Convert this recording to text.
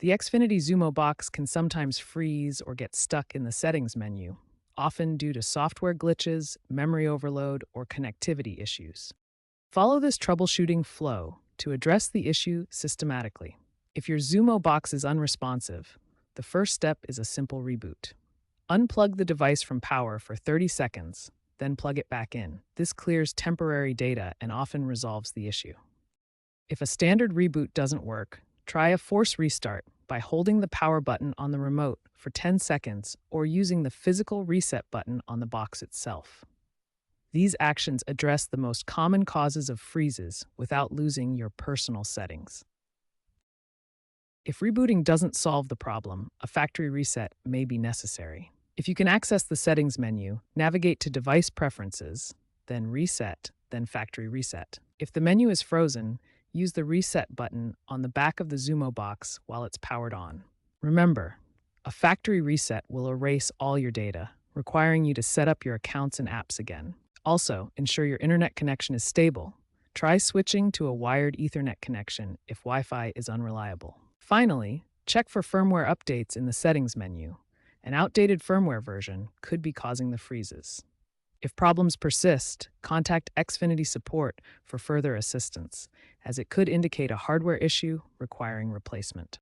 The Xfinity Xumo Box can sometimes freeze or get stuck in the settings menu, often due to software glitches, memory overload, or connectivity issues. Follow this troubleshooting flow to address the issue systematically. If your Xumo Box is unresponsive, the first step is a simple reboot. Unplug the device from power for 30 seconds, then plug it back in. This clears temporary data and often resolves the issue. If a standard reboot doesn't work, try a force restart by holding the power button on the remote for 10 seconds or using the physical reset button on the box itself. These actions address the most common causes of freezes without losing your personal settings. If rebooting doesn't solve the problem, a factory reset may be necessary. If you can access the settings menu, navigate to Device Preferences, then Reset, then Factory Reset. If the menu is frozen, use the Reset button on the back of the Xumo Box while it's powered on. Remember, a factory reset will erase all your data, requiring you to set up your accounts and apps again. Also, ensure your internet connection is stable. Try switching to a wired Ethernet connection if Wi-Fi is unreliable. Finally, check for firmware updates in the settings menu. An outdated firmware version could be causing the freezes. If problems persist, contact Xfinity support for further assistance, as it could indicate a hardware issue requiring replacement.